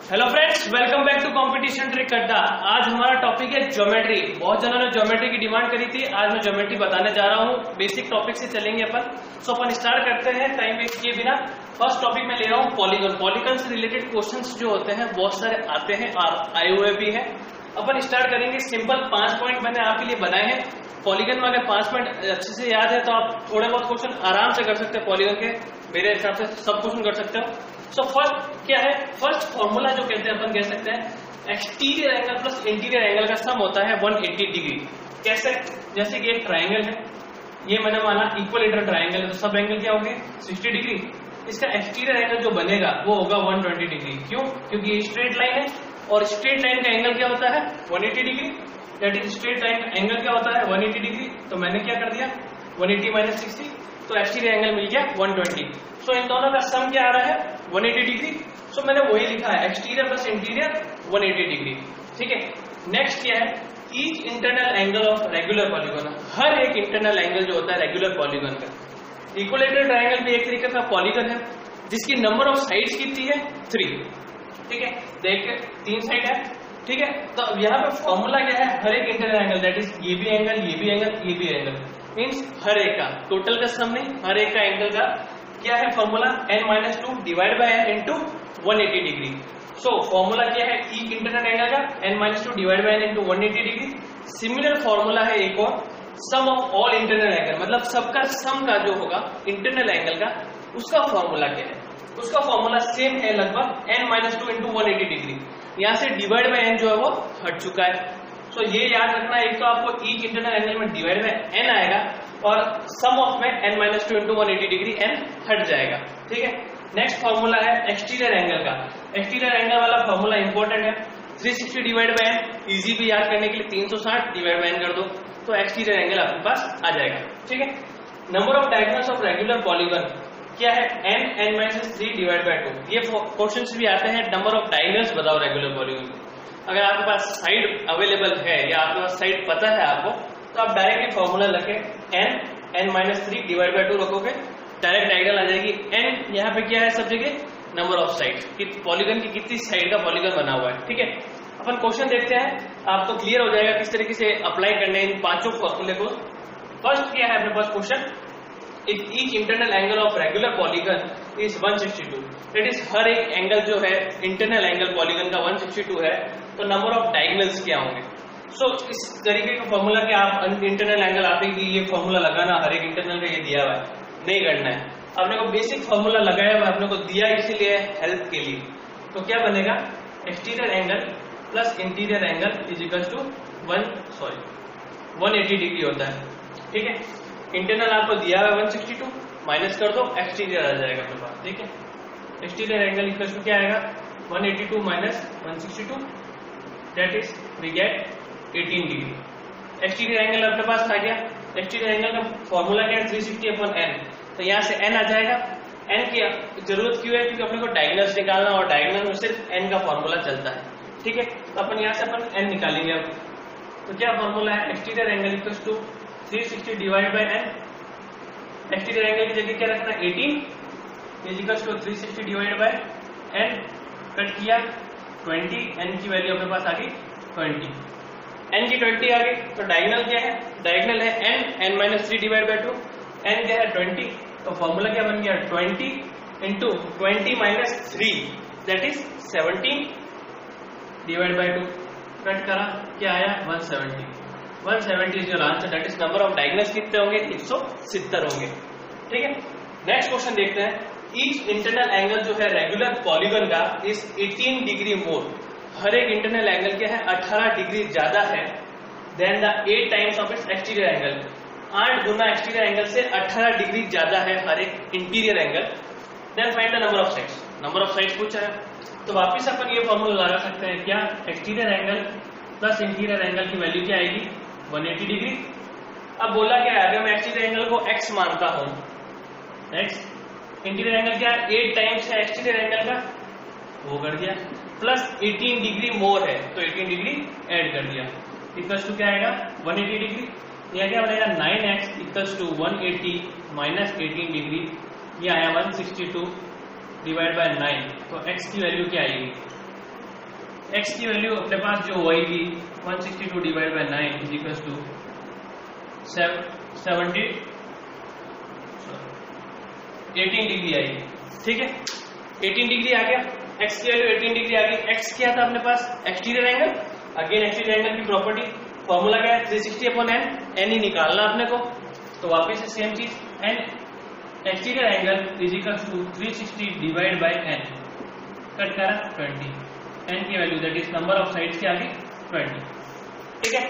Hello friends, welcome back to competition trick अड्डा। आज हमारा टॉपिक है ज्योमेट्री। बहुत जनों ने ज्योमेट्री की डिमांड करी थी। आज मैं ज्योमेट्री बताने जा रहा हूँ। बेसिक टॉपिक से चलेंगे अपन। अपन स्टार्ट करते हैं टाइम वेस्ट किए बिना। फर्स्ट टॉपिक में ले रहा हूँ पॉलीगन। पॉलीगन से रिलेटेड क्वेश्चंस जो होते हैं बहुत सारे आते हैं और आए हुए भी हैं। अपन स्टार्ट करेंगे सिंपल। 5 पॉइंट मैंने आपके लिए बनाए हैं। पॉलीगन में अगर 5 पॉइंट अच्छे से याद है तो आप थोड़े बहुत क्वेश्चन आराम से कर सकते हैं पॉलीगन के। मेरे हिसाब से सब क्वेश्चन कर सकते हो। सो फर्स्ट क्या है, फर्स्ट फॉर्मूला जो कहते हैं अपन कह सकते हैं exterior angle plus interior angle का सम होता है 180 डिग्री। कैसे? जैसे कि एक ट्राइंगल है, ये मैंने माना इक्विलेटरल ट्राइंगल है, तो सब एंगल क्या होंगे 60 डिग्री। इसका एक्सटीरियर एंगल जो बनेगा वो होगा 120 डिग्री। क्यों? क्योंकि ये स्ट्रेट लाइन है और स्ट्रेट लाइन का एंगल क्या होता है 180 degree. That is straight line का एंगल क्या होता है 180 डिग्री। तो मैंने क्या कर दिया 180 माइनस 60, तो एक्सटीरियर एंगल मिल गया 120। सो इन दोनों का सम क्या आ रहा है 180 डिग्री। सो मैंने वही लिखा है एक्सटीरियर प्लस इंटीरियर 180 डिग्री। ठीक है। नेक्स्ट क्या है, each internal angle of regular polygon. हर एक इंटरनल एंगल जो होता है रेगुलर पॉलीगन का। इक्विलेटरल ट्रायंगल भी एक तरीके का पॉलीगन है जिसकी नंबर ऑफ साइड्स कितनी है 3। ठीक है, देखिए 3 साइड है। ठीक है, तो अब यहाँ पे फॉर्मूला क्या है, हर एक इंटरनल एंगल दैट इज ये भी एंगल, ये भी एंगल, ये भी एंगल, मीन्स हर एक का टोटल का सम नहीं, हर एक का एंगल का क्या है formula n-2 divide by n into 180 degree. So formula क्या है ईच इंटरनल एंगल का n-2 divide by n into 180 degree. Similar formula है एक और, सम ऑफ ऑल इंटरनल एंगल, मतलब सबका सम का जो होगा इंटरनल एंगल का उसका फॉर्मूला क्या है, उसका फॉर्मूला सेम है लगभग n-2 इंटू 180 डिग्री। यहाँ से डिवाइड बाय n जो है वो हट चुका है। सो ये याद रखना, एक तो आपको ईच इंटरनल एंगल में डिवाइड बाय n आएगा और सम ऑफ में n-2 इंटू 180 डिग्री n हट जाएगा। ठीक है। नेक्स्ट फॉर्मूला है एक्सटीरियर एंगल का। एक्सटीरियर एंगल वाला फॉर्मूला इंपॉर्टेंट है। 360 डिवाइड बाय n, इजी भी याद करने के लिए 360 डिवाइड बाय n कर दो तो एक्सटीरियर एंगल आपके पास आ जाएगा। ठीक है। Number of diagonals of regular polygon क्या है n-3 डिवाइड बाय 2। ये क्वेश्चंस भी आते हैं, नंबर ऑफ डायगोनल्स बताओ रेगुलर पॉलीगन के। अगर आपके पास साइड अवेलेबल है या आपके पास साइड पता है आपको, तो आप डायरेक्टली फॉर्मूला लगे n-3 डिवाइड बाय 2 रखोगे, डायरेक्ट डायगोनल आ जाएगी। n यहाँ पे क्या है सब जगह नंबर ऑफ साइड कि पॉलीगन की कितनी साइड का पॉलीगन बना हुआ है। ठीक है। अपन क्वेश्चन देखते हैं, आपको क्लियर हो जाएगा किस तरीके से अप्लाई करने इन पांचों फॉर्मूले को। फर्स्ट क्या है अपने पास question, if each internal angle of regular polygon is 162। That is हर एक एंगल जो है इंटरनल एंगल पॉलीगन का 162 है, तो नंबर ऑफ डायगोनल्स क्या होंगे। सो इस तरीके का फॉर्मूला कि आप इंटरनल एंगल आते कि ये फॉर्मूला लगाना हर एक इंटरनल का ये दिया हुआ है, नहीं करना है। आपने को बेसिक फॉर्मूला लगाया हुआ आपने को दिया इसीलिए हेल्प के लिए। तो क्या बनेगा exterior angle plus interior angle is equal to 180 degree होता है। ठीक है। इंटरनल आपको दिया हुआ 162, माइनस कर दो एक्सटीरियर आ जाएगा अपने पास। ठीक है। एक्सटीरियर एंगल इक्वल टू क्या आएगा 182 minus 162, that is we get 18 degree. Exterior angle अपने पास आ गया। एक्सटीरियर एंगल का फॉर्मूला क्या है 360/n, तो यहाँ से n आ जाएगा। n की जरूरत क्यों है, क्योंकि अपने को डायगोनल्स निकालना और डायगोनल में सिर्फ n का फॉर्मूला चलता है। ठीक है। तो अपन यहाँ से अपन n निकालेंगे अब। तो क्या फॉर्मूला है exterior angle equal to 360 divide by n। Exterior angle की जगह क्या रखना 18 is equal to 360 divide by n, cut किया 20, n की वैल्यू अपने पास आ गई 20, n की 20 आ गई। तो डायगोनल क्या है, डायगोनल है n-3 डिवाइड बाय 2, n क्या है 20, तो फॉर्मूला क्या बन गया 20 into 20 minus 3 that is 17 divide by 2, cut करा क्या आया 170 is your answer. That is number of diagonals कितने होंगे 170 होंगे। ठीक है। नेक्स्ट क्वेश्चन देखते हैं, ईच इंटरनल एंगल जो है रेगुलर पॉलीगन का इज 18 डिग्री मोर। हर एक इंटरनल एंगल क्या है 18 डिग्री ज्यादा है then the 8 times of its exterior angle. 8 गुना एक्सटीरियर एंगल से 18 डिग्री ज्यादा है हर एक interior angle. Then find the number of sides. Number of sides पूछा है, तो वापिस अपन ये फॉर्मूला लगा सकते हैं क्या, exterior angle plus interior angle की वैल्यू क्या आएगी 180 डिग्री। अब बोला क्या है, अगर मैं एक्सटीरियर एंगल को x मानता हूं, x इंटीरियर एंगल क्या है 8 टाइम्स है एक्सटीरियर एंगल का, वो कर दिया, प्लस 18 डिग्री मोर है तो 18 डिग्री ऐड कर दिया, इक्वल्स टू क्या आएगा 180 डिग्री। यह क्या बनेगा 9x equals to 180 minus 18 degree, ये आया 162 डिवाइड बाय 9, तो x की वैल्यू क्या आएगी एक्स की वैल्यू अपने पास जो आई थी 162 divide by 9 is equal to 18 degree आई। ठीक है, 18 डिग्री आ गया, एक्स की वैल्यू 18 डिग्री आ गई। एक्स क्या था अपने पास? Exterior angle. Again exterior angle की प्रॉपर्टी फॉर्मूला क्या है? 360 अपॉन एन, एन ही निकालना अपने को, तो वापस से सेम चीज, n exterior angle is equal to 360 divide by n, cut करा 20, एन की value that is number of sides के आगे 20। ठीक है,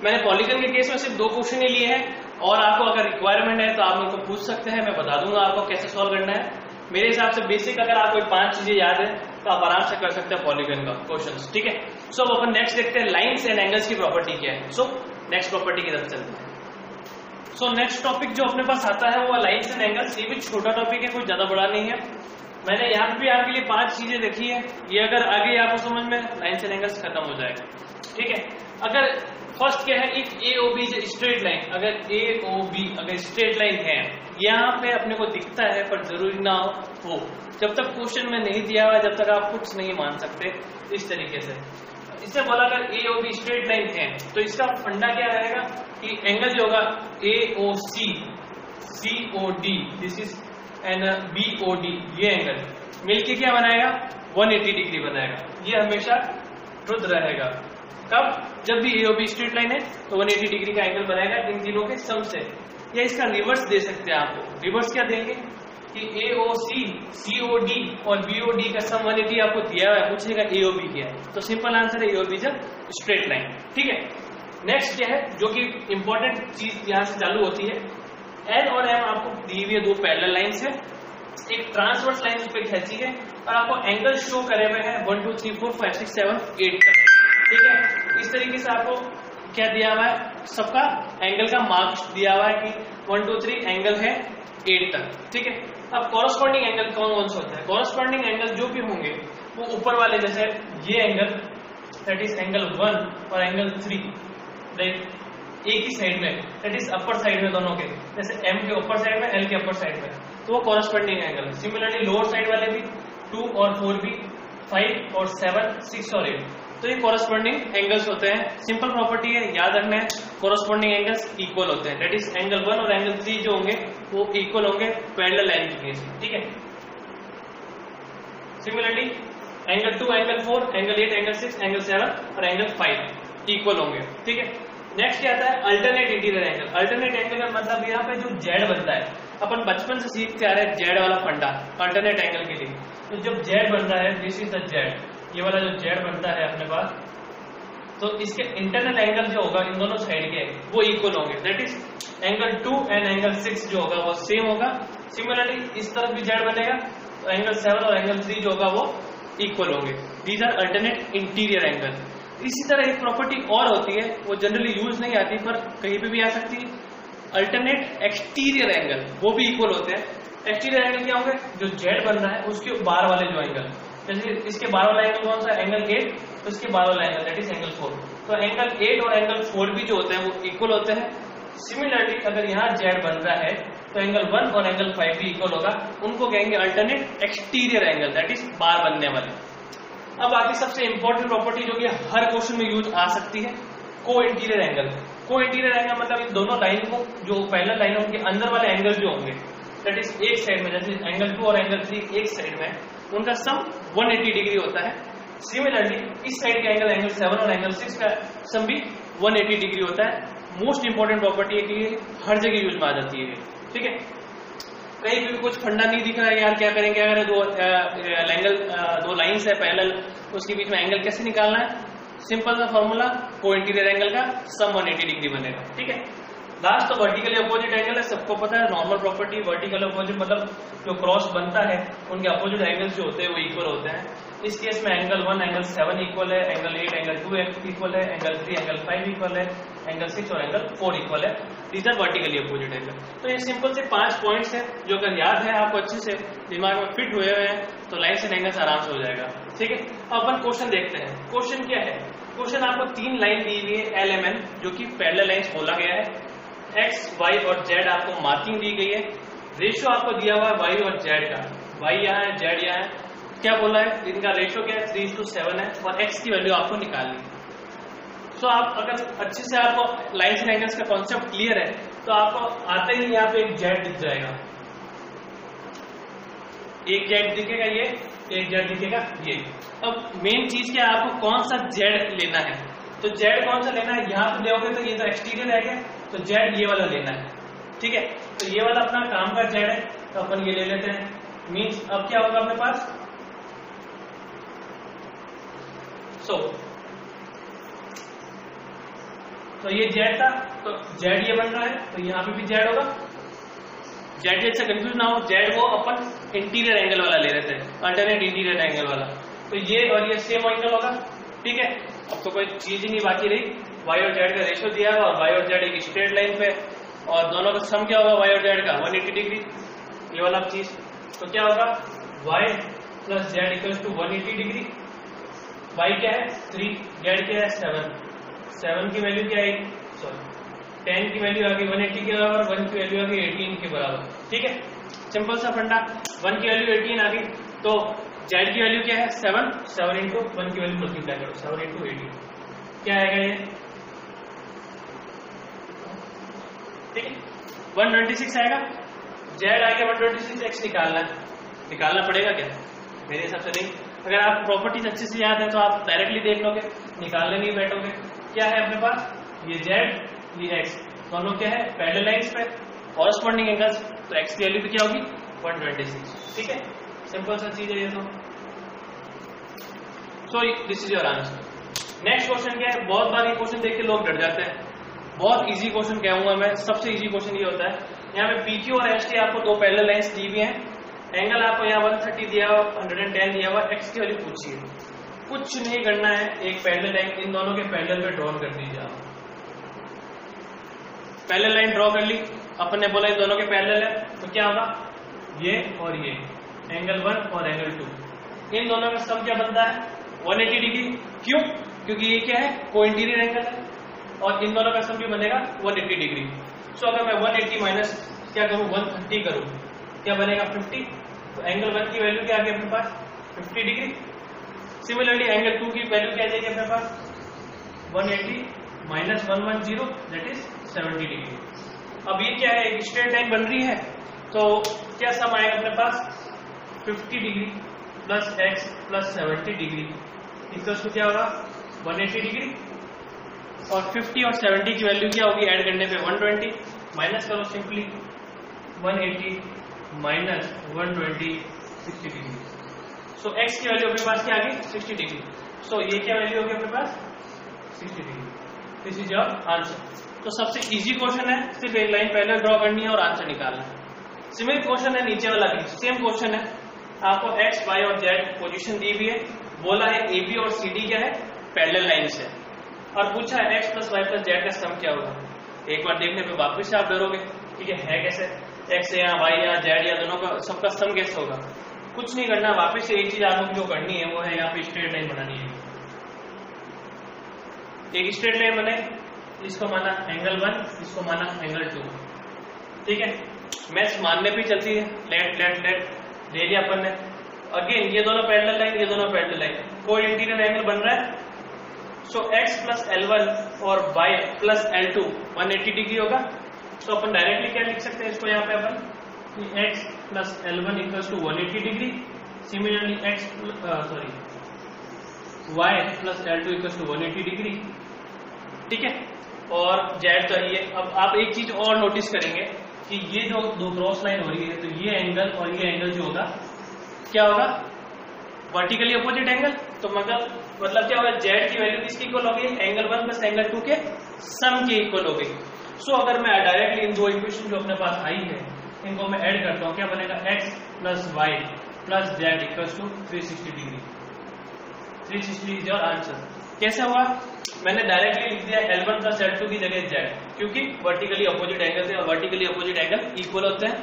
मैंने पॉलीगन के केस में सिर्फ 2 क्वेश्चन ही लिए हैं, और आपको अगर रिक्वायरमेंट है तो आप मेरे को पूछ सकते हैं, मैं बता दूंगा आपको कैसे सॉल्व करना है। मेरे हिसाब से बेसिक अगर आपको 5 चीजें याद है तो आप आराम से कर सकते हैं पॉलीगन का क्वेश्चन। ठीक है, सो अब अपन नेक्स्ट देखते हैं लाइन्स एंड एंगल्स की प्रॉपर्टी क्या है। सो नेक्स्ट प्रॉपर्टी की तरफ चलते हैं। सो नेक्स्ट टॉपिक जो अपने पास आता है वो लाइन्स एंड एंगल्स। ये भी छोटा टॉपिक है, कुछ ज्यादा बड़ा नहीं है। मैंने यहाँ पे भी आपके लिए 5 चीजें देखी है, ये अगर आगे आपको समझ में लाइन्स एंड एंगल्स खत्म हो जाएगा। ठीक है, अगर फर्स्ट क्या है, एक ए ओ बी स्ट्रेट लाइन, अगर ए ओ बी अगर स्ट्रेट लाइन है, यहाँ पे अपने को दिखता है पर जरूरी ना हो, जब तक क्वेश्चन में नहीं दिया हुआ जब तक आप कुछ नहीं मान सकते। इस तरीके से इससे बोला अगर ए ओ बी स्ट्रेट लाइन है तो इसका फंडा क्या रहेगा कि एंगल जो होगा A O C, C O D, this is and B O D, ये एंगल मिलके क्या बनाएगा? 180 डिग्री बनाएगा। ये हमेशा ट्रुथ रहेगा। कब? जब भी एओबी स्ट्रेट लाइन है तो 180 डिग्री का एंगल बनाएगा इन तीनों के सम से। या इसका रिवर्स दे सकते हैं आपको। रिवर्स क्या देंगे कि एओसी, सीओडी और बीओडी का सम 180 आपको दिया हुआ है, पूछेगा एओबी क्या है, तो सिंपल आंसर है एओबी जब स्ट्रेट लाइन। ठीक है, नेक्स्ट क्या है जो कि इंपॉर्टेंट चीज यहां से चालू होती है, एन और एम आपको दी हुई है 2 पैरेलल लाइंस है, एक ट्रांसवर्स लाइन उस पर खींची है और आपको एंगल शो करे हुए हैं 1 2 3 4 5 6 7 8 तक। ठीक है, इस तरीके से आपको क्या दिया हुआ है, सबका एंगल का मार्क्स दिया हुआ है कि 1 2 3 एंगल है 8 तक। ठीक है, अब कॉरस्पॉन्डिंग एंगल कौन कौन से होता है? कॉरस्पॉन्डिंग एंगल जो भी होंगे वो ऊपर वाले, जैसे ये एंगल दैट इज एंगल 1 और एंगल 3, लाइक एक ही साइड में, दैट इज अपर साइड में दोनों के, जैसे एम के ऊपर साइड में, एल के अपर साइड में, तो वो कॉरस्पॉन्डिंग एंगल है। सिमिलरली लोअर साइड वाले भी 2 और 4 भी, 5 और 7, 6 और 8, तो ये कॉरस्पॉन्डिंग एंगल्स होते हैं। सिंपल प्रॉपर्टी है, याद रखना है, कॉरस्पॉन्डिंग एंगल्स इक्वल होते हैं, दैट इज एंगल 1 और एंगल 3 जो होंगे वो इक्वल होंगे पैरेलल लाइन के केस में। ठीक है, similarly angle 2, angle 4, angle 8, angle 6, angle 7 और एंगल 5 इक्वल होंगे। ठीक है, नेक्स्ट क्या आता है? Alternate interior angle. Alternate angle का मतलब यहाँ पे जो जेड बनता है, अपन बचपन से सीखते आ रहे हैं जेड वाला फंडा अल्टरनेट एंगल के लिए। तो जब जेड बन रहा है, दिस इज द जेड, ये वाला जो जेड बनता है अपने पास, तो इसके इंटरनल एंगल जो होगा इन दोनों साइड के वो इक्वल होंगे, that is angle 2 and angle 6 जो होगा वो सेम होगा। सिमिलरली इस तरफ भी जेड बनेगा तो एंगल 7 और एंगल 3 जो होगा वो इक्वल होंगे। These are alternate interior angle. इसी तरह एक प्रॉपर्टी और होती है, वो जनरली यूज नहीं आती पर कहीं पे भी आ सकती है, अल्टरनेट एक्सटीरियर एंगल, वो भी इक्वल होते हैं। एक्सटीरियर एंगल क्या होंगे? जो जेड बन रहा है उसके बाहर वाले जो एंगल, जैसे इसके बाहर वाला एंगल कौन सा? एंगल 8, तो इसके बाहर वाला एंगल दैट इज एंगल 4, तो एंगल 8 और एंगल 4 भी जो होते हैं वो इक्वल होते हैं। सिमिलरली अगर यहाँ जेड बन रहा है तो एंगल 1 और एंगल 5 भी इक्वल होगा, उनको कहेंगे alternate exterior angle, that is बाहर बनने वाले। अब आगे सबसे इंपॉर्टेंट प्रॉपर्टी जो कि हर क्वेश्चन में यूज आ सकती है, को इंटीरियर एंगल। को इंटीरियर एंगल मतलब इन दोनों लाइन को, जो पैरेलल लाइन है उनके अंदर वाले एंगल जो होंगे, दैट इज एक साइड में, जैसे एंगल 2 और एंगल 3 एक साइड में, उनका सम 180 डिग्री होता है। सिमिलरली इस साइड के एंगल, एंगल 7 और एंगल 6 का सम भी 180 डिग्री होता है। मोस्ट इंपॉर्टेंट प्रॉपर्टी है कि ये हर जगह यूज में आ जाती है। ठीक है, कहीं भी कुछ फंडा नहीं दिख रहा है यार, क्या करेंगे? अगर दो लाइंस है पैरेलल, उसके बीच में एंगल कैसे निकालना है? सिंपल सा फॉर्मूला, को इंटीरियर एंगल का सम 180 डिग्री बनेगा। ठीक है, लास्ट तो वर्टिकली अपोजिट एंगल है, सबको पता है नॉर्मल प्रॉपर्टी। वर्टिकल अपोजिट मतलब जो क्रॉस बनता है उनके अपोजिट एंगल्स जो होते हैं वो इक्वल होते हैं। इस केस में एंगल 1 एंगल 7 इक्वल है, एंगल 8 एंगल 2 इक्वल है, एंगल 3 एंगल 5 इक्वल है, एंगल 6 और एंगल 4 इक्वल है। These are vertically opposite angle. तो ये सिंपल से 5 पॉइंट्स है जो अगर याद है आपको अच्छे से दिमाग में फिट हुए हुए हैं तो लाइन्स एंड एंगल्स आराम से हो जाएगा। ठीक है, अब अपन क्वेश्चन देखते हैं। क्वेश्चन क्या है? क्वेश्चन आपको 3 लाइन दी हुई है एल एम एन, जो कि पैरेलल लाइंस बोला गया है। एक्स, वाई और जेड आपको मार्किंग दी गई है। रेशियो आपको दिया हुआ है वाई और जेड का, वाई यहाँ है जेड यहाँ है। क्या बोला है, इनका रेशियो क्या है, 3:7 है और x की वैल्यू आपको निकालनी है। सो आप अगर अच्छे से आपको लाइन्स एंड एंगल्स का कॉन्सेप्ट क्लियर है तो आपको आते ही यहाँ पे एक जेड दिख जाएगा, एक जेड दिखेगा ये, एक जेड दिखेगा ये। अब मेन चीज क्या है, आपको कौन सा जेड लेना है, तो जेड कौन सा लेना है, यहाँ पे देखोगे तो ये तो एक्सटीरियर है क्या, तो जेड ये वाला लेना है, ठीक है। तो ये वाला अपना काम का जेड है तो अपन ये ले लेते हैं। मीन्स अब क्या होगा अपने पास, तो ये जेड था, तो जेड ये बन रहा है, तो यहाँ पे भी जेड होगा। जेड जेड से कंफ्यूज ना हो, जेड वो अपन इंटीरियर एंगल वाला ले रहे थे, अल्टरनेट इंटीरियर एंगल वाला, तो ये और ये सेम एंगल होगा, ठीक है। अब तो कोई चीज ही नहीं बाकी रही, वाई और जेड का रेशियो दिया है और वाई और जेड एक स्ट्रेट लाइन पे, और दोनों का सम क्या होगा वाई और जेड का 180 डिग्री, ये वाला चीज। तो क्या होगा, y plus z equals to 180 degree. Y क्या है 3, जेड क्या है 7 की वैल्यू क्या है, सॉरी 10 की वैल्यू आ गई 180 के बराबर, 1 की वैल्यू आ गई 18 के बराबर, ठीक है। सिंपल सा फंडा, 1 की वैल्यू 18 आ गई, तो जेड की वैल्यू क्या है 7 इंटू 1 की वैल्यू मल्टीप्लाई करो, 7 इंटू 18 क्या आएगा ये, ठीक है 126 आएगा। जेड आ गया 126, एक्स निकालना पड़ेगा क्या, मेरे हिसाब से नहीं। अगर आप प्रॉपर्टीज अच्छे से याद है तो आप डायरेक्टली देख लोगे, निकालने नहीं बैठोगे। क्या है अपने पास, ये जेड ये एक्स, दोनों क्या है पैरेलल लाइंस पे कॉरस्पॉन्डिंग एंगल्स, तो एक्स की वैल्यू भी क्या होगी 126, ठीक है। सिंपल सा चीज है ये तो। So this is your answer. Next question क्या है, बहुत बार ये क्वेश्चन देख के लोग डर जाते हैं, बहुत इजी क्वेश्चन कहूंगा मैं, सबसे इजी क्वेश्चन ये होता है। यहाँ पे PQ और HT आपको दो पैरेलल लाइंस दी हुई हैं, एंगल आपको यहाँ 130 दिया हुआ, 110 दिया हुआ, एक्स की वैल्यू पूछिए, कुछ नहीं करना है, एक पैरेलल लाइन इन दोनों के पैरेलल पे ड्रॉ कर दीजिए आप। पैरेलल लाइन ड्रॉ कर ली, अपन ने बोला इन दोनों के पैरेलल है, तो क्या होगा ये और ये, एंगल 1 और एंगल 2, इन दोनों का सम क्या बनता है 180 डिग्री। क्यों, क्योंकि ये क्या है को इंटीरियर एंगल है, और इन दोनों का सम भी बनेगा 180 डिग्री। सो अगर मैं 180 माइनस क्या करूं 130 करूं, क्या बनेगा 50, तो एंगल 1 की वैल्यू क्या आ गई अपने पास 50 डिग्री। सिमिलरली एंगल 2 की वैल्यू क्या आ जाएगी अपने पास 180 माइनस 110 दैट इज 70 डिग्री। अब ये क्या है, एक स्ट्रेट लाइन बन रही है, तो क्या सम आएगा अपने पास 50 degree plus x plus 70 degree equals to क्या होगा 180 डिग्री, और 50 और 70 की वैल्यू क्या होगी ऐड करने पे 120, माइनस करो सिंपली 180 माइनस 120 60 डिग्री। सो x की वैल्यू अपने पास क्या आ गई 60 डिग्री। सो ये क्या वैल्यू होगी अपने पास 60 degree. This is your answer. तो सबसे इजी क्वेश्चन है, सिर्फ एक लाइन पहले ड्रॉ करनी है और आंसर निकालना है। सिमिलर क्वेश्चन है नीचे वाला भी, सेम क्वेश्चन है, आपको x, y और z पोजीशन दी हुई है, बोला है AB और CD क्या है पैरेलल लाइन से, और पूछा है x plus y plus z का सम क्या होगा। एक बार देखने पे वापस से आप डरोगे, ठीक है कैसे, x या y या z या दोनों का सबका सम कैसे होगा। कुछ नहीं करना, वापस से एक चीज आपको जो करनी है वो है यहाँ पे स्ट्रेट लाइन बनानी है। एक स्ट्रेट लाइन बने, इसको माना एंगल 1, इसको माना एंगल 2, ठीक है। मैथ्स मानने पे चलती है, लेट ले लिया अपन ने। अगेन ये दोनों पैरेलल लाइन, ये दोनों पैरेलल लाइन, कोई इंटीरियर एंगल बन रहा है। सो x प्लस L1 और y प्लस L2 180 डिग्री होगा। सो अपन डायरेक्टली क्या लिख सकते हैं इसको, यहाँ पे अपन x plus L1 equals to 180 degree, similarly y plus L2 equals to 180 degree, ठीक है। और z चाहिए। अब आप एक चीज और नोटिस करेंगे कि ये जो दो क्रॉस लाइन हो रही है, तो ये एंगल और ये एंगल जो होगा क्या होगा वर्टिकली अपोजिट एंगल। तो मतलब क्या होगा, जेड की वैल्यू किसकी इक्वल हो गई एंगल 1 प्लस एंगल 2 के सम के इक्वल हो गई। सो अगर मैं डायरेक्टली इन दो इक्वेशन जो अपने पास आई है इनको मैं ऐड करता हूँ, क्या बनेगा x plus y plus z equals to 360 degree. 360 is your answer. कैसे हुआ, मैंने डायरेक्टली लिख दिया L1 प्लस L2 की जगह z, क्योंकि वर्टिकली अपोजिट एंगल थे और वर्टिकली अपोजिट एंगल इक्वल होते हैं।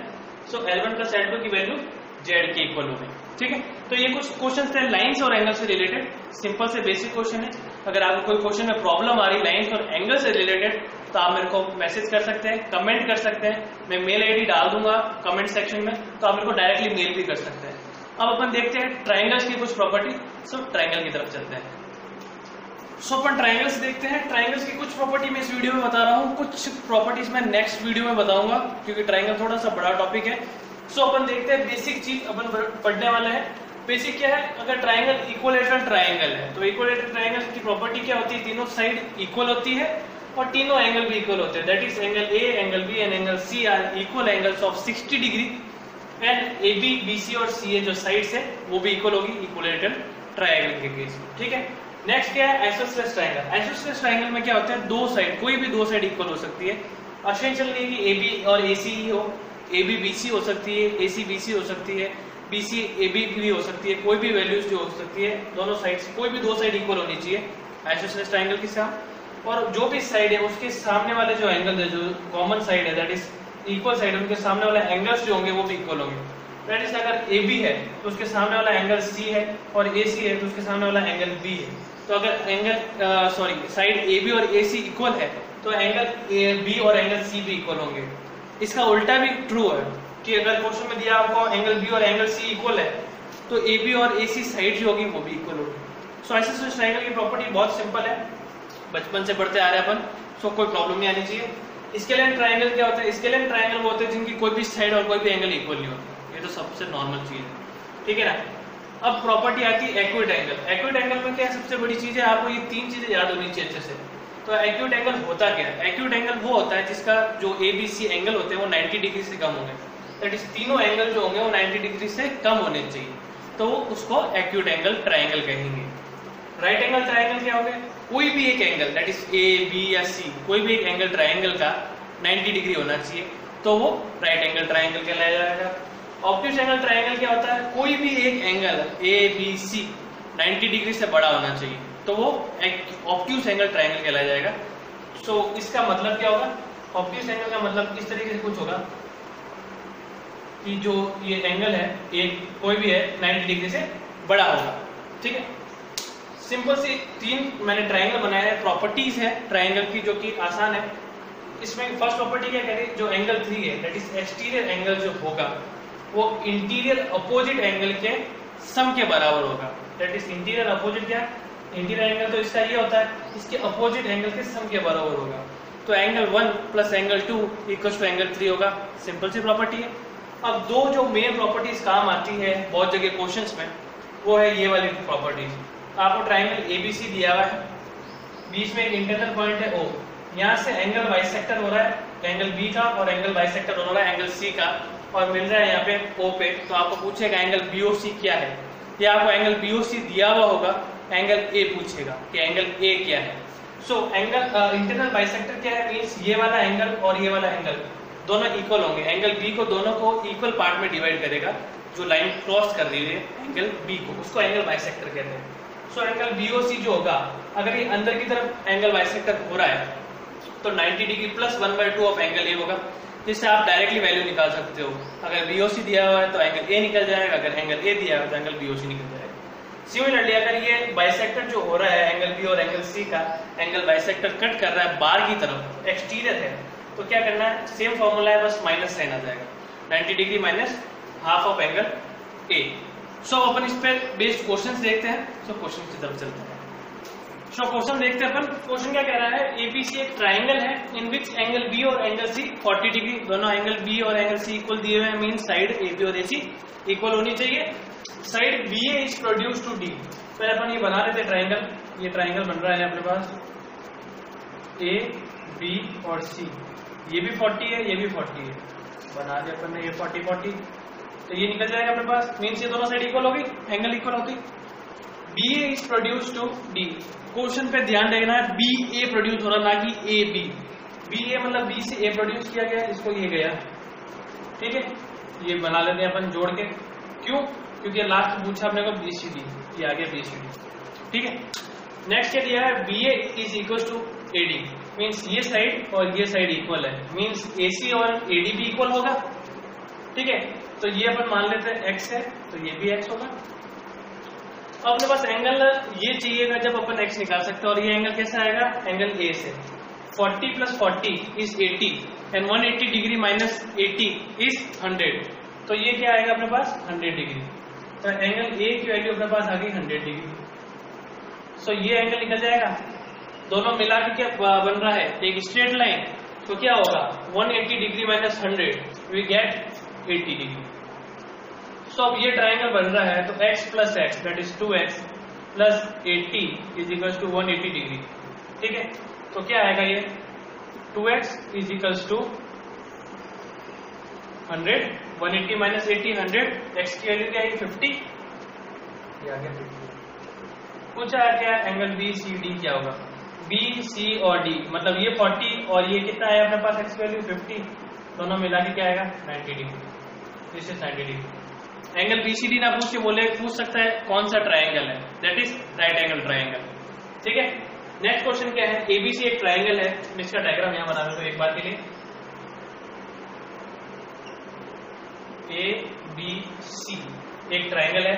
सो L1 प्लस L2 की वैल्यू z के इक्वल हो गई, ठीक है। तो ये कुछ क्वेश्चन थे लाइंस और एंगल से रिलेटेड, सिंपल से बेसिक क्वेश्चन है। अगर आपको कोई क्वेश्चन में प्रॉब्लम आ रही लाइंस और एंगल से रिलेटेड, तो आप मेरे को मैसेज कर सकते हैं, कमेंट कर सकते हैं, मैं मेल आईडी डाल दूंगा कमेंट सेक्शन में, तो आप मेरे को डायरेक्टली मेल भी कर सकते हैं। अब अपन देखते हैं ट्राइंगल्स की कुछ प्रॉपर्टी। सो ट्राइंगल की तरफ चलते हैं। सो अपन ट्राइंगल्स देखते हैं। ट्राइंगल्स की कुछ प्रॉपर्टी मैं इस वीडियो में बता रहा हूँ, कुछ प्रॉपर्टीज मैं नेक्स्ट वीडियो में बताऊंगा क्योंकि ट्राइंगल थोड़ा सा बड़ा टॉपिक है। सो अपन देखते हैं बेसिक चीज अपन पढ़ने वाले हैं। बेसिक क्या है, अगर ट्राइंगल इक्विलेटरल ट्राइंगल है तो इक्विलेटरल ट्राइंगल की प्रॉपर्टी क्या होती है, तीनों साइड इक्वल होती है और तीनों एंगल भी इक्वल होते हैं। That is angle A, angle B and angle C are equal angles of 60 degree and A B, B C और सी ए जो साइड्स है वो भी इक्वल होगी इक्विलेटरल ट्राइंगल के केस में। ठीक है, नेक्स्ट क्या है, आइसोसेलेस ट्राइंगल। आइसोसेलेस ट्राइंगल में क्या होता है, दो साइड, कोई भी दो साइड इक्वल हो सकती है। असेंशियल नहीं है कि ए बी और ए सी ही हो, ए बी बी सी हो सकती है, ए सी बी सी हो सकती है, बी सी ए बी भी हो सकती है, कोई भी वैल्यूज जो हो सकती है, दोनों साइड्स कोई भी दो साइड इक्वल होनी चाहिए आइसोसेलेस ट्राइंगल के साथ। और जो भी साइड है उसके सामने वाले जो एंगल है, जो कॉमन साइड है दैट इज इक्वल साइड, उनके सामने वाले एंगल्स जो होंगे वो भी इक्वल होंगे। दैट इज अगर ए बी है तो उसके सामने वाला एंगल सी है और ए सी है तो उसके सामने वाला एंगल बी है। तो अगर एंगल साइड ए बी और ए सी इक्वल है तो एंगल ए बी और एंगल सी भी इक्वल होंगे। इसका उल्टा भी ट्रू है कि अगर क्वेश्चन में दिया आपको एंगल बी और एंगल सी इक्वल है तो ए बी और ए सी साइड जो होगी वो भी इक्वल होगी। सो आइसोसेलेस ट्राइंगल की प्रॉपर्टी बहुत सिंपल है, बचपन से पढ़ते आ रहे हैं अपन, सो कोई प्रॉब्लम नहीं आनी चाहिए। स्केलियन ट्राइंगल क्या होता है, स्केलियन ट्राइंगल वो होते हैं जिनकी कोई भी साइड और कोई भी एंगल इक्वल नहीं होता, ये तो सबसे नॉर्मल चीज है। ठीक है ना। अब प्रॉपर्टी आती है एक्यूट एंगल। एक्यूट एंगल में क्या है, सबसे बड़ी चीज है, आपको ये तीन चीजें याद होनी चाहिए अच्छे से। तो एक्यूट एंगल होता क्या है, एक्यूट एंगल वो होता है जिसका जो ए बी सी एंगल होते हैं वो 90 डिग्री से कम होंगे। दैट इज तीनों एंगल जो होंगे वो 90 डिग्री से कम होने चाहिए, तो उसको एक्यूट एंगल ट्राइंगल कहेंगे। राइट एंगल ट्राइंगल क्या होगा, कोई भी एक angle that is A B या सी, कोई भी एक एंगल ट्राइंगल का 90 डिग्री होना चाहिए तो वो राइट एंगल ट्राइंगल कहलाया जाएगा। ऑब्ट्यूज एंगल ट्राइंगल क्या होता है, कोई भी एक angle A B C 90 degree से बड़ा होना चाहिए तो वो ऑब्ट्यूज एंगल ट्राइंगल कहलाया जाएगा। सो इसका मतलब क्या होगा, ऑब्ट्यूज एंगल का मतलब इस तरीके से कुछ होगा कि जो ये एंगल है एक कोई भी है 90 डिग्री से बड़ा होगा। ठीक है, सिंपल सी तीन मैंने ट्राइंगल बनाए हैं, प्रॉपर्टीज है ट्राइंगल की जो कि आसान है। इसमें फर्स्ट प्रॉपर्टी क्या कह रही है, जो एंगल 3 है दैट इज एक्सटीरियर एंगल जो होगा वो इंटीरियर अपोजिट एंगल के सम के बराबर होगा। दैट इज इंटीरियर अपोजिट क्या है, इंटीरियर एंगल तो इसका ये होता है, इसके अपोजिट एंगल के सम के बराबर होगा। तो angle 1 plus angle 2 equals to angle 3 होगा। सिंपल सी प्रॉपर्टी है। अब दो जो मेन प्रॉपर्टीज काम आती है बहुत जगह क्वेश्चंस में, वो है ये वाली प्रॉपर्टीज। आपको ट्राइंगल एबीसी दिया हुआ है, बीच में एक इंटरनल पॉइंट है ओ, यहाँ से एंगल बाइसेक्टर हो रहा है एंगल बी का और एंगल बाइसेक्टर हो रहा है एंगल सी का, और मिल रहा है यहाँ पे ओ पे। तो आपको पूछेगा एंगल बीओसी क्या है, या आपको एंगल बीओसी दिया हुआ होगा, एंगल ए पूछेगा कि एंगल ए क्या है। सो एंगल इंटरनल बाइसेक्टर क्या है, मींस ये वाला एंगल और ये वाला एंगल दोनों इक्वल होंगे। एंगल बी को दोनों को इक्वल पार्ट में डिवाइड करेगा, जो लाइन क्रॉस कर रही है एंगल बी को, उसको एंगल बाइसेक्टर कहते हैं। सो एंगल बीओसी जो होगा, अगर ये अंदर की तरफ एंगल बाइसेक्टर हो रहा है तो 90 डिग्री प्लस 1/2 ऑफ एंगल ए होगा, जिससे आप डायरेक्टली वैल्यू निकाल सकते हो। अगर बीओसी दिया हुआ है तो एंगल ए निकल जाएगा, अगर एंगल ए दिया हुआ है तो एंगल बीओसी निकल जाएगा। सिमिलरली अगर ये बाइसेक्टर जो हो रहा है एंगल बी और एंगल सी का, एंगल बाइसेक्टर कट कर रहा है बाहर की तरफ, एक्सटीरियर है, तो क्या करना है, सेम फॉर्मूला है, बस माइनस साइन आ जाएगा, 90 degree minus half of angle A. So अपन इस पे बेस्ड क्वेश्चंस देखते हैं। सो क्वेश्चन की तरफ चलते हैं। सो क्वेश्चन देखते हैं अपन। क्वेश्चन क्या कह रहा है, एबीसी एक ट्राइंगल है इन विच एंगल बी और एंगल सी 40 डिग्री, दोनों एंगल बी और एंगल सी इक्वल दिए हुए हैं, मीन साइड ए बी और ए सी इक्वल होनी चाहिए। Side B A is produce to D. पहले अपन ये बना रहे थे ट्राइंगल, ये ट्राइंगल बन रहा है अपने पास ए बी और सी, ये भी 40 है ये भी 40 है, बना दिया अपन ने ये 40 40, तो ये निकल जाएगा अपने पास, मीन्स ये दोनों साइड इक्वल होगी, एंगल इक्वल होगी। B A is produce to D. Question पे ध्यान देना है, बी ए प्रोड्यूस हो रहा ना कि ए बी। बी ए मतलब बी से ए प्रोड्यूस किया गया, इसको ये गया। ठीक है, ये बना लेते हैं अपन जोड़ के, क्यों, क्योंकि लास्ट में पूछा अपने को बी सी डी, ये आ गया बी सी डी। ठीक है, नेक्स्ट क्या दिया है, B A is equal to A D, means ये साइड और ये साइड इक्वल है, मीन्स ए सी और ए डी भी इक्वल होगा। ठीक है, तो ये अपन मान लेते हैं एक्स है तो ये भी एक्स होगा। अब अपने पास एंगल ये चाहिएगा जब अपन एक्स निकाल सकते हैं, और ये एंगल कैसा आएगा, एंगल ए से 40 plus 40 is 80 and 180 degree minus 80 is 100, तो ये क्या आएगा अपने पास 100 डिग्री। तो एंगल ए की वैल्यू अपने पास आ गई 100 डिग्री। सो ये एंगल निकल जाएगा, दोनों मिला के क्या बन रहा है, एक स्ट्रेट लाइन। तो क्या होगा 180 degree minus 100 we get 80 degree. So अब ये ट्राइंगल बन रहा है, तो x plus x that is 2x plus 80 is equal to 180 degree. ठीक है, तो क्या आएगा ये 2x is equal to 100, 180 minus 80 100, x की वैल्यू क्या है 50, ये आ गया 50। पूछा क्या एंगल बी सी डी क्या होगा, बी सी और डी मतलब ये 40 और ये कितना है अपने पास x की वैल्यू 50, दोनों मिला के क्या आएगा 90 degree, this is 90 degree. Angle BCD ना पूछ सकता है कौन सा ट्राइंगल है, that is right angle triangle. ठीक है, नेक्स्ट क्वेश्चन क्या है, एबीसी एक ट्राइंगल है, इसका डायग्राम यहां बना दो एक बार के लिए। ए बी सी एक ट्राइंगल है,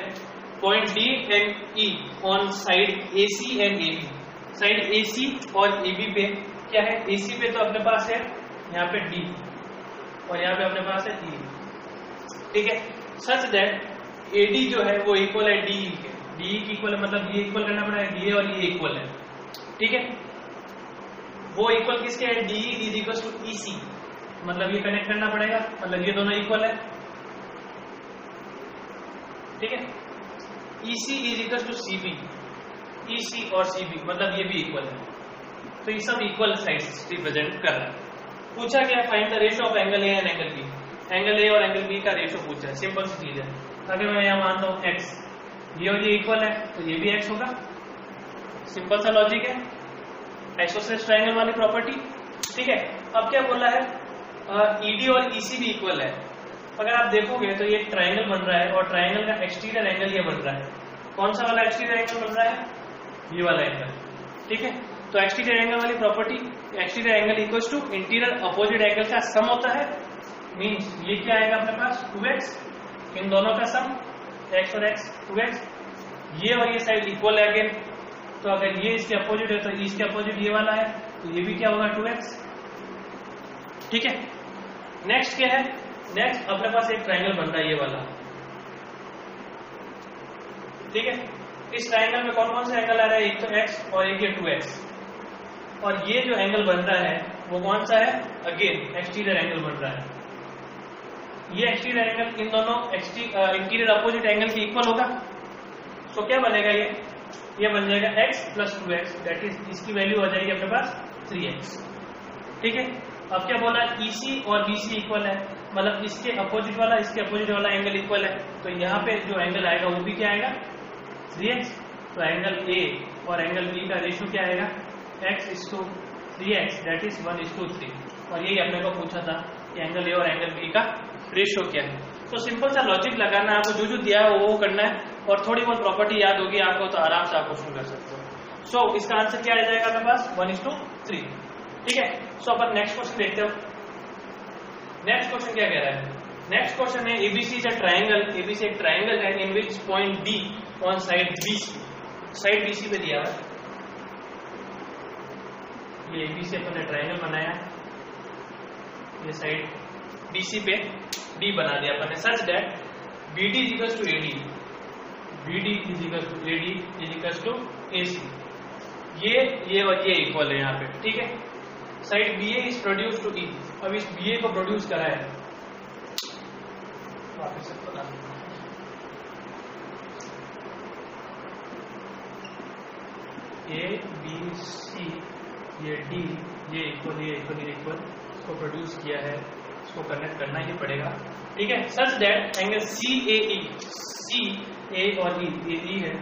point D and E on side AC and AB. Side AC और एबी पे क्या है, एसी पे तो अपने पास है यहाँ पे डी और यहाँ पे अपने पास है ई। ठीक है, सच दैट एडी जो है वो इक्वल है डीई के, डीई की इक्वल है मतलब ये इक्वल करना पड़ेगा, डीए और ये इक्वल है। ठीक है, वो इक्वल किसके है, DE is equal to EC, मतलब ये कनेक्ट करना पड़ेगा, मतलब ये दोनों इक्वल है। ठीक है, EC is equal to CB, EC और सीबी मतलब ये भी इक्वल है, तो ये सब इक्वल साइड्स रिप्रेजेंट कर रहा है। पूछा गया find the ratio of angle A and angle B, angle A और एंगल बी का रेशियो पूछा है, सिंपल सी चीज है। अगर मैं यहाँ मानता हूँ x, ये और ये इक्वल है तो ये भी x होगा, सिंपल सा लॉजिक है, आइसोसेलेस ट्रायंगल वाली प्रॉपर्टी। ठीक है, अब क्या बोला है, ईडी और ईसी भी इक्वल है। अगर आप देखोगे तो ये ट्रायंगल बन रहा है और ट्रायंगल का एक्सटीरियर एंगल ये बन रहा है, कौन सा वाला एक्सटीरियर एंगल बन रहा है, ये वाला एंगल। ठीक है, तो एक्सटीरियर एंगल वाली property, exterior angle equals to interior opposite angle का सम होता है, मीन्स ये क्या आएगा अपने पास 2x, इन दोनों का सम x और x 2x, ये और ये साइड इक्वल है अगेन, तो अगर ये इसके अपोजिट है तो इसके अपोजिट ये वाला है, तो ये भी क्या होगा 2x। ठीक है, नेक्स्ट क्या है, नेक्स्ट अपने पास एक ट्रायंगल बन रहा है ये वाला। ठीक है, इस ट्रायंगल में कौन कौन से एंगल आ रहा है, एक तो x और एक ये 2x, और ये जो एंगल बन रहा है वो कौन सा है, अगेन एक्सटीरियर एंगल बन रहा है। ये एक्सटीरियर एंगल इन दोनों इंटीरियर अपोजिट एंगल के इक्वल होगा, तो क्या बनेगा ये बन जाएगा x plus 2x, that is इसकी वैल्यू आ जाएगी अपने पास 3x। ठीक है, अब क्या बोला, EC और BC इक्वल है, मतलब इसके अपोजिट वाला एंगल इक्वल है, तो यहाँ पे जो एंगल आएगा वो भी क्या आएगा 3x। तो एंगल A और एंगल B का रेशियो क्या आएगा, x/3x, दैट इज 1:3। और यही अपने को पूछा था कि एंगल A और एंगल B का रेशियो क्या है। तो सिंपल सा लॉजिक लगाना है आपको, जो दिया है वो करना है, और थोड़ी बहुत प्रॉपर्टी याद होगी आपको तो आराम से आप क्वेश्चन कर सकते हो। सो इसका आंसर क्या आ जाएगा अपने पास 1:3। ठीक है, सो अपन नेक्स्ट क्वेश्चन देखते हो। नेक्स्ट क्वेश्चन क्या कह रहा है, नेक्स्ट क्वेश्चन है ABC is a triangle, ABC एक ट्रायंगल है in which point D on side BC, side BC पे दिया है, ये एबीसी अपन ने ट्रायंगल बनाया, ये साइड बीसी पे डी बना दिया अपन ने, such that BD is equal to AD, BD is equal to AD is equal to AC, ये और ये इक्वल है यहाँ पे। ठीक है, side BA is produce to E, अब इस बीए को प्रोड्यूस करा है, वापस से बता ए बी सी, ये डी, ये इक्वल इसको प्रोड्यूस किया है, इसको कनेक्ट करना ही पड़ेगा। ठीक है, सच दैट एंगल सी ए और ई है,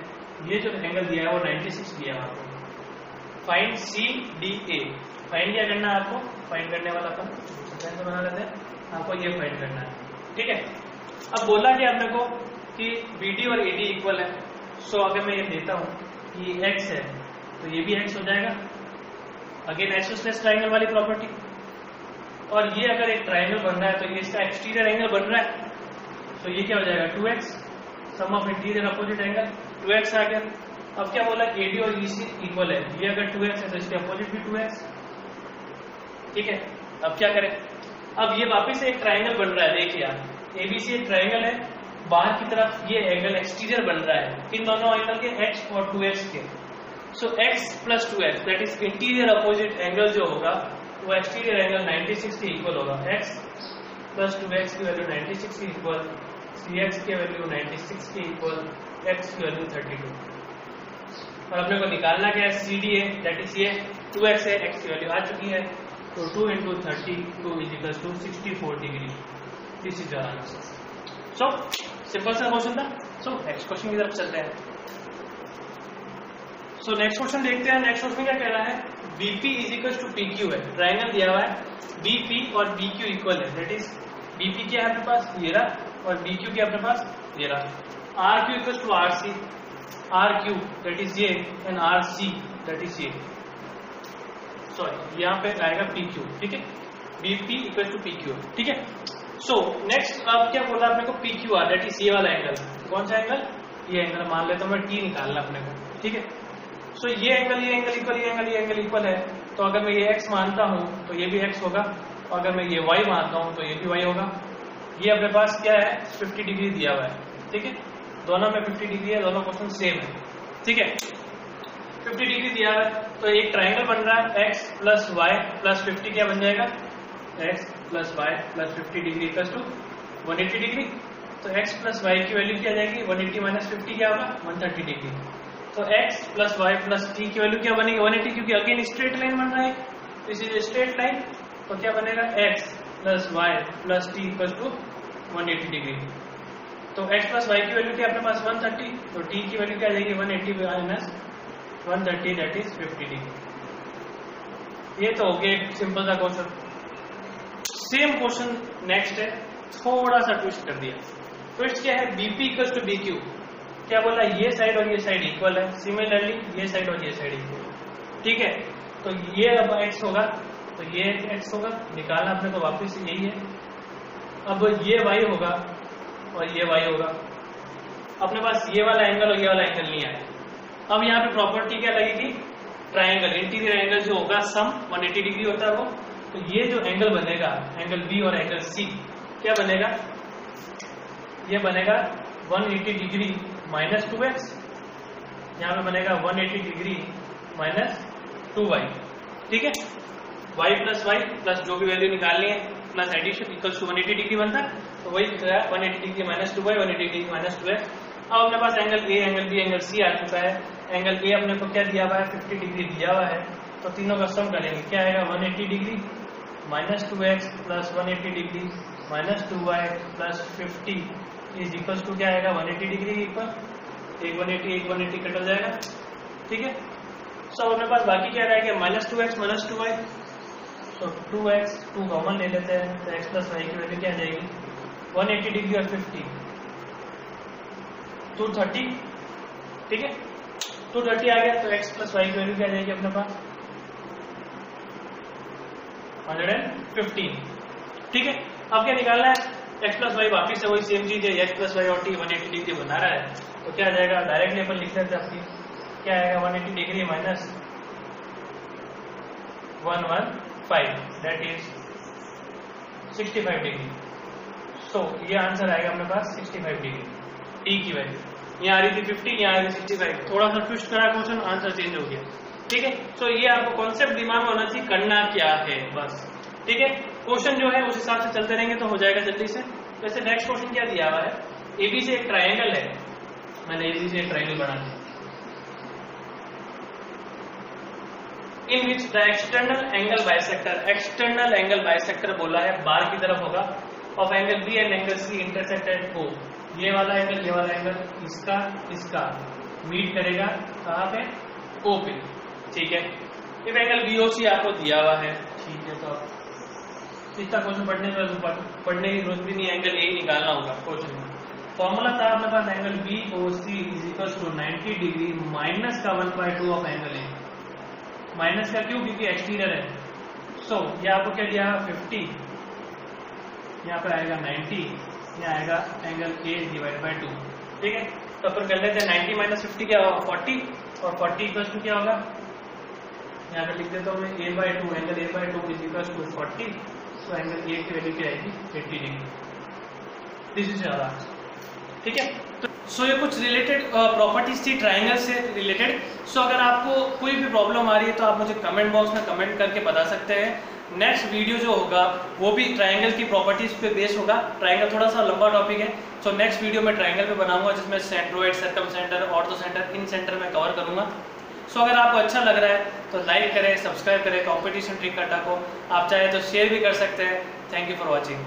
ये जो एंगल दिया है वो 96 दिया है आपको। Find C D A, find क्या करना है आपको, फाइंड करने वाला अपन बना लेते हैं, आपको ये फाइंड करना है। ठीक है, अब बोला कि अपने को कि बीडी और एडी इक्वल है, सो अगर मैं ये देता हूँ कि x है तो ये भी x हो जाएगा, अगेन आइसोसेलेस ट्रायंगल वाली प्रॉपर्टी। और ये अगर एक ट्रायंगल बन रहा है तो ये इसका एक्सटीरियर एंगल बन रहा है, तो ये क्या हो जाएगा 2x, sum of interior opposite angle 2x आ गया। अब क्या बोला, एडी और ईसी इक्वल है, ये अगर 2x है तो इसके अपोजिट भी 2x। ठीक है, अब क्या करें, अब ये वापिस एक ट्रायंगल बन रहा है, देखिए आप एबीसी एक ट्रायंगल है बाहर की तरफ ये एंगल एक्सटीरियर बन रहा है इन दोनों एंगल के x और 2x के। सो x plus 2x that is interior opposite angle जो होगा वो एक्सटीरियर एंगल 96 के इक्वल होगा। x प्लस 2x की वैल्यू 96 के इक्वल, cx की वैल्यू 96 के इक्वल, x की वैल्यू 32। और अपने को निकालना क्या है, CD है दैट इज ये 2x है, x की वैल्यू आ चुकी है, तो 2 into 32 is equals to 64 degree. This is your answer. So simple सा क्वेश्चन था। सो नेक्स्ट क्वेश्चन की तरफ चलते हैं। सो नेक्स्ट क्वेश्चन देखते हैं। नेक्स्ट क्वेश्चन क्या कह रहा है, BP is equal to PQ है, ट्राइंगल दिया हुआ है, BP और BQ इक्वल है, दैट इज BP क्या है अपने पास ये रहा और BQ क्या अपने पास ये रहा। RQ equal to RC, RQ that is ये एंड RC दैट इज ये, सॉरी यहाँ पे आएगा PQ, ठीक है, BP इक्वल टू PQ, ठीक है। सो नेक्स्ट अब क्या बोला अपने को, PQR दैट इज ये वाला एंगल, कौन सा एंगल, ये एंगल मान लेता हूँ मैं, T निकालना अपने को, ठीक है। सो ये एंगल इक्वल, ये एंगल इक्वल है, तो अगर मैं ये x मानता हूँ तो ये भी x होगा, और अगर मैं ये y मानता हूँ तो ये भी y होगा। ये अपने पास क्या है 50 डिग्री दिया हुआ है, ठीक है, दोनों में 50 डिग्री है, दोनों क्वेश्चन सेम है, ठीक है। 50 डिग्री दिया है तो एक ट्राइंगल बन रहा है, x प्लस वाई प्लस 50 क्या बन जाएगा, x plus y plus 50 degree equal to 180 degree. तो x प्लस वाई की वैल्यू क्या जाएगी, 180 माइनस 50 क्या होगा 130 डिग्री। तो x plus y plus t की वैल्यू क्या बनेगी 180, क्योंकि अगेन स्ट्रेट लाइन बन रहा है, दिस इज स्ट्रेट लाइन, तो क्या बनेगा x plus y plus t equal to 180 degree. तो x प्लस वाई की वैल्यू क्या अपने पास 130, तो t की वैल्यू क्या आ जाएगी 180 माइनस 130 दैट इज 50 डिग्री। ये तो हो गया सिंपल सा क्वेश्चन। सेम क्वेश्चन नेक्स्ट है, थोड़ा सा ट्विस्ट कर दिया। ट्विस्ट क्या है, BP इक्वल टू BQ, क्या बोला ये साइड और ये साइड इक्वल है, सिमिलरली ये साइड और ये साइड इक्वल, ठीक है। तो ये अब x होगा तो ये x होगा, निकालना अपने को वापस यही है। अब ये y होगा और ये y होगा, अपने पास ये वाला एंगल और ये वाला एंगल नहीं आया। अब यहाँ पे प्रॉपर्टी क्या लगेगी, ट्राइंगल इंटीरियर एंगल जो होगा सम 180 डिग्री होता है वो, तो ये जो एंगल बनेगा एंगल B और एंगल C क्या बनेगा, ये बनेगा 180 डिग्री माइनस 2x, यहाँ पे बनेगा 180 डिग्री माइनस 2y, ठीक है। y प्लस वाई प्लस जो भी वैल्यू निकालनी है plus addition equals to 180 degree बनता है, तो वही 180 degree minus 2y 180 degree minus 2x। अब अपने पास angle A angle B angle C आ चुका है। एंगल A अपने को क्या दिया हुआ है 50 डिग्री दिया हुआ है, तो तीनों का सम करेंगे, क्या आएगा 180 degree minus 2x plus 180 degree minus 2y plus 50 is equal to क्या आएगा 180 डिग्री के इक्वल, एक 180 कट हो जाएगा, ठीक है। सब अपने पास बाकी क्या रहेगा माइनस 2x माइनस 2y, तो 2x 2 कॉमन ले लेते हैं, तो x प्लस वाई की वैल्यू क्या आ जाएगी 180 डिग्री और 50 230, ठीक है। 230 आ गया, तो x प्लस वाई की वैल्यू क्या आ जाएगी अपने पास 115, ठीक है। अब क्या निकालना है, x प्लस वाई वापिस से वही सेम चीज है, x प्लस वाई और t 180 डिग्री बना रहा है, तो क्या आ जाएगा डायरेक्टली अपन लिख लेते हैं अपनी, क्या आएगा 180 degree minus 115 that is 65 degree. So ये आंसर आएगा अपने पास 65 डिग्री, t की वैल्यू यहाँ आ रही थी 50, यहाँ आ रही 65, थोड़ा सा ट्विस्ट करा क्वेश्चन, आंसर चेंज हो गया, ठीक है। सो ये आपको कॉन्सेप्ट दिमाग में होना चाहिए, करना क्या है बस, ठीक है। क्वेश्चन जो है उस हिसाब से चलते रहेंगे तो हो जाएगा जल्दी से। वैसे नेक्स्ट क्वेश्चन क्या दिया हुआ है, AB से एक ट्राइंगल है, मैंने AB से एक ट्राइंगल बना दिया, in which the external angle bisector बोला है बाहर की तरफ होगा, of angle B and angle C intersect at O। ये वाला एंगल इसका मीट करेगा कहाँ पे O पे, ठीक है। इफ एंगल BOC आपको दिया हुआ है, ठीक है, तो इतना क्वेश्चन पढ़ने की जरूरत भी नहीं, एंगल A निकालना होगा क्वेश्चन में। फॉर्मूला था अपने पास angle BOC is equal to 90 degree minus का 1/2 ऑफ एंगल A, माइनस का क्यों, क्योंकि एक्सटीरियर है। सो ये आपको क्या दिया 50, यहाँ पे आएगा 90, यहाँ आएगा एंगल A डिवाइड बाई 2, ठीक है। तो अपन कर लेते हैं 90 माइनस 50 क्या होगा 40, और 40 इक्वल टू क्या होगा, यहाँ पे लिख देता हूँ मैं A/2, angle A/2 is equal to 40, तो एंगल A की वैल्यू क्या आएगी 80 degree. This is your answer, ठीक है। सो ये कुछ रिलेटेड प्रॉपर्टीज थी ट्राइंगल से रिलेटेड। सो अगर आपको कोई भी प्रॉब्लम आ रही है तो आप मुझे कमेंट बॉक्स में कमेंट करके बता सकते हैं। नेक्स्ट वीडियो जो होगा वो भी ट्राइंगल की प्रॉपर्टीज पे बेस होगा। ट्राइंगल थोड़ा सा लंबा टॉपिक है, सो नेक्स्ट वीडियो में ट्राइंगल पे बनाऊंगा जिसमें centroid, circumcentre, orthocentre, incentre में कवर करूंगा। सो अगर आपको अच्छा लग रहा है तो लाइक करें, सब्सक्राइब करें कंपटीशन ट्रिक अड्डा को। आप चाहे तो शेयर भी कर सकते हैं। Thank you for watching.